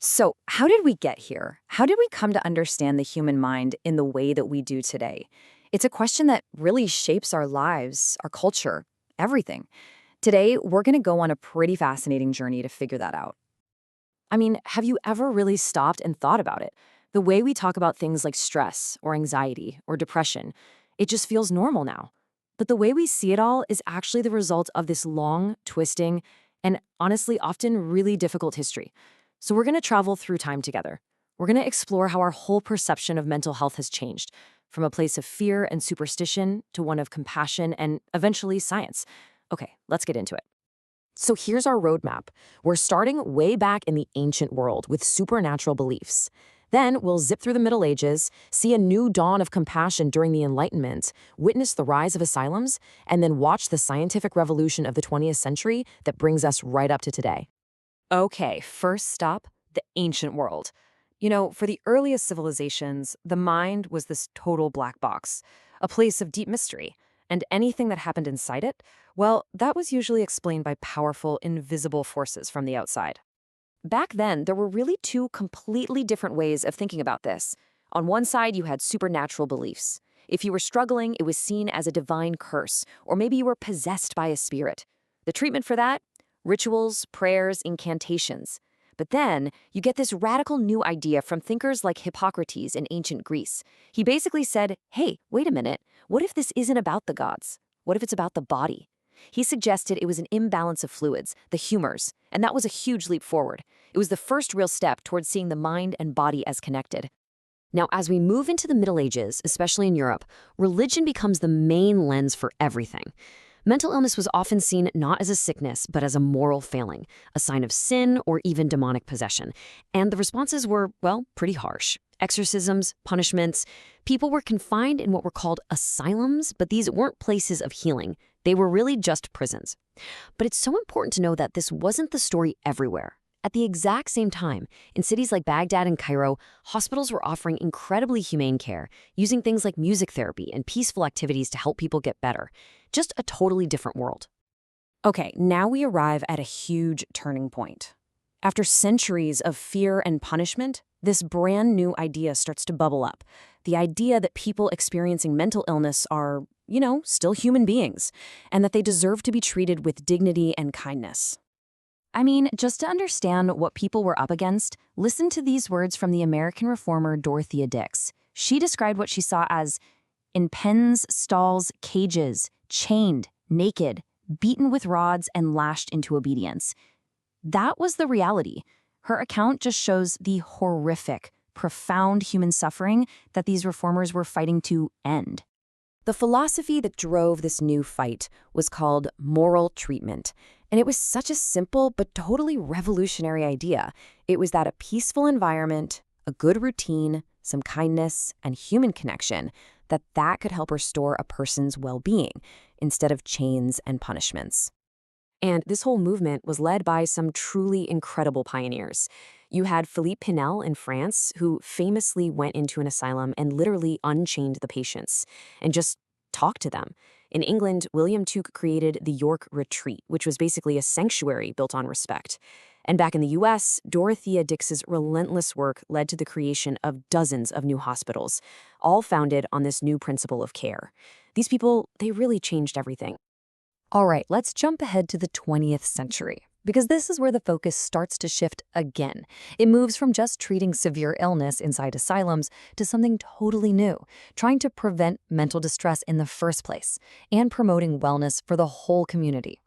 So, how did we get here? How did we come to understand the human mind in the way that we do today? It's a question that really shapes our lives, our culture, everything. Today, we're going to go on a pretty fascinating journey to figure that out. I mean, have you ever really stopped and thought about it? The way we talk about things like stress or anxiety or depression, it just feels normal now. But the way we see it all is actually the result of this long, twisting, and honestly, often really difficult history. So we're going to travel through time together. We're going to explore how our whole perception of mental health has changed, from a place of fear and superstition to one of compassion and eventually science. Okay, let's get into it. So here's our roadmap. We're starting way back in the ancient world with supernatural beliefs. Then we'll zip through the Middle Ages, see a new dawn of compassion during the Enlightenment, witness the rise of asylums, and then watch the scientific revolution of the 20th century that brings us right up to today. Okay, first stop, the ancient world. For the earliest civilizations, the mind was this total black box, a place of deep mystery. And anything that happened inside it, well, that was usually explained by powerful, invisible forces from the outside. Back then, there were really two completely different ways of thinking about this. On one side, you had supernatural beliefs. If you were struggling, it was seen as a divine curse, or maybe you were possessed by a spirit. The treatment for that? Rituals, prayers, incantations. But then, you get this radical new idea from thinkers like Hippocrates in ancient Greece. He basically said, hey, wait a minute, what if this isn't about the gods? What if it's about the body? He suggested it was an imbalance of fluids, the humors, and that was a huge leap forward. It was the first real step towards seeing the mind and body as connected. Now, as we move into the Middle Ages, especially in Europe, religion becomes the main lens for everything. Mental illness was often seen not as a sickness, but as a moral failing, a sign of sin or even demonic possession. And the responses were, well, pretty harsh. Exorcisms, punishments. People were confined in what were called asylums, but these weren't places of healing. They were really just prisons. But it's so important to know that this wasn't the story everywhere. At the exact same time, in cities like Baghdad and Cairo, hospitals were offering incredibly humane care, using things like music therapy and peaceful activities to help people get better. Just a totally different world. Okay, now we arrive at a huge turning point. After centuries of fear and punishment, this brand new idea starts to bubble up. The idea that people experiencing mental illness are, still human beings, and that they deserve to be treated with dignity and kindness. I mean, just to understand what people were up against, listen to these words from the American reformer Dorothea Dix. She described what she saw as in pens, stalls, cages, chained, naked, beaten with rods, and lashed into obedience. That was the reality. Her account just shows the horrific, profound human suffering that these reformers were fighting to end. The philosophy that drove this new fight was called moral treatment. And it was such a simple but totally revolutionary idea. It was that a peaceful environment, a good routine, some kindness, and human connection, that could help restore a person's well-being instead of chains and punishments. And this whole movement was led by some truly incredible pioneers. You had Philippe Pinel in France, who famously went into an asylum and literally unchained the patients and just talked to them. In England, William Tuke created the York Retreat, which was basically a sanctuary built on respect. And back in the US, Dorothea Dix's relentless work led to the creation of dozens of new hospitals, all founded on this new principle of care. These people, they really changed everything. All right, let's jump ahead to the 20th century, because this is where the focus starts to shift again. It moves from just treating severe illness inside asylums to something totally new, trying to prevent mental distress in the first place and promoting wellness for the whole community.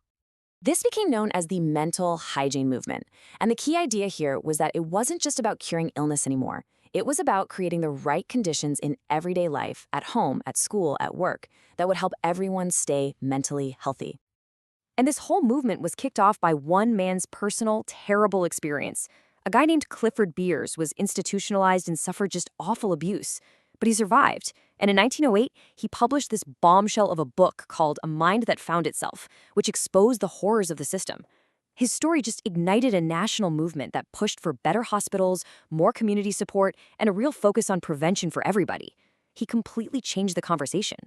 This became known as the mental hygiene movement. And the key idea here was that it wasn't just about curing illness anymore. It was about creating the right conditions in everyday life, at home, at school, at work, that would help everyone stay mentally healthy. And this whole movement was kicked off by one man's personal, terrible experience. A guy named Clifford Beers was institutionalized and suffered just awful abuse. But he survived. And in 1908, he published this bombshell of a book called A Mind That Found Itself, which exposed the horrors of the system. His story just ignited a national movement that pushed for better hospitals, more community support, and a real focus on prevention for everybody. He completely changed the conversation.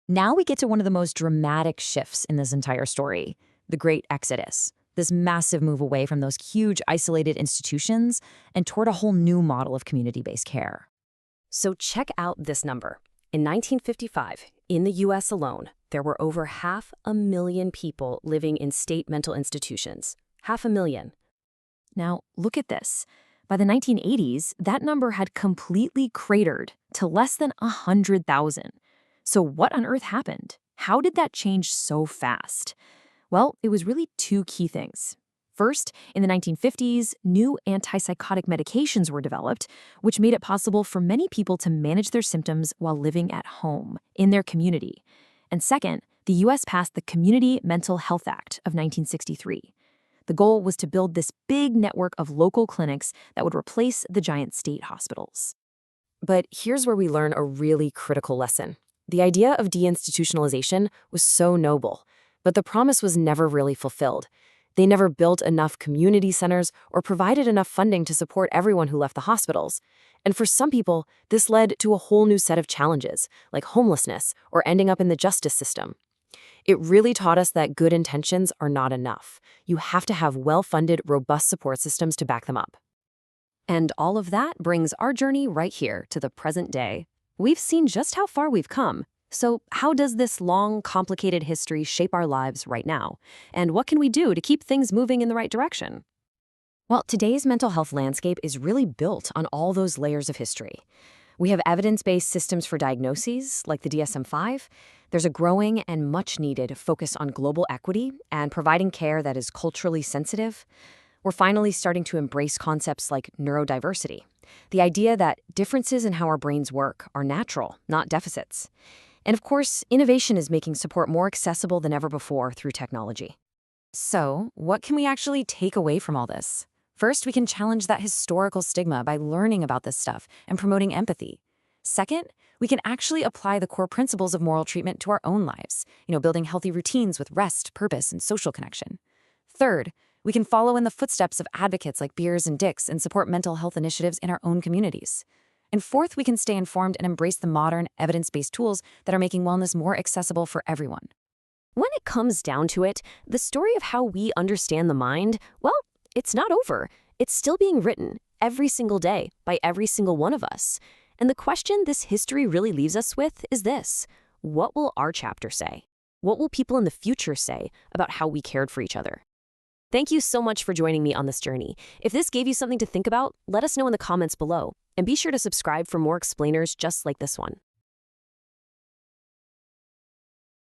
Now we get to one of the most dramatic shifts in this entire story, the Great Exodus. this massive move away from those huge isolated institutions and toward a whole new model of community-based care. So check out this number. In 1955, in the U.S. alone, there were over 500,000 people living in state mental institutions. 500,000. Now, look at this. By the 1980s, that number had completely cratered to less than 100,000. So what on earth happened? How did that change so fast? Well, it was really two key things. First, in the 1950s, new antipsychotic medications were developed, which made it possible for many people to manage their symptoms while living at home, in their community. And second, the U.S. passed the Community Mental Health Act of 1963. The goal was to build this big network of local clinics that would replace the giant state hospitals. But here's where we learn a really critical lesson. The idea of deinstitutionalization was so noble, but the promise was never really fulfilled. They never built enough community centers or provided enough funding to support everyone who left the hospitals. And for some people, this led to a whole new set of challenges, like homelessness or ending up in the justice system. It really taught us that good intentions are not enough. You have to have well-funded, robust support systems to back them up. And all of that brings our journey right here to the present day. We've seen just how far we've come. So how does this long, complicated history shape our lives right now? And what can we do to keep things moving in the right direction? Well, today's mental health landscape is really built on all those layers of history. We have evidence-based systems for diagnoses, like the DSM-5. There's a growing and much-needed focus on global equity and providing care that is culturally sensitive. We're finally starting to embrace concepts like neurodiversity, the idea that differences in how our brains work are natural, not deficits. And of course, innovation is making support more accessible than ever before through technology. So, what can we actually take away from all this? First, we can challenge that historical stigma by learning about this stuff and promoting empathy. Second, we can actually apply the core principles of moral treatment to our own lives, building healthy routines with rest, purpose, and social connection. Third, we can follow in the footsteps of advocates like Beers and Dicks and support mental health initiatives in our own communities. And fourth, we can stay informed and embrace the modern, evidence-based tools that are making wellness more accessible for everyone. When it comes down to it, the story of how we understand the mind, well, it's not over. It's still being written every single day by every single one of us. And the question this history really leaves us with is this: what will our chapter say? What will people in the future say about how we cared for each other? Thank you so much for joining me on this journey. If this gave you something to think about, let us know in the comments below. And be sure to subscribe for more explainers just like this one.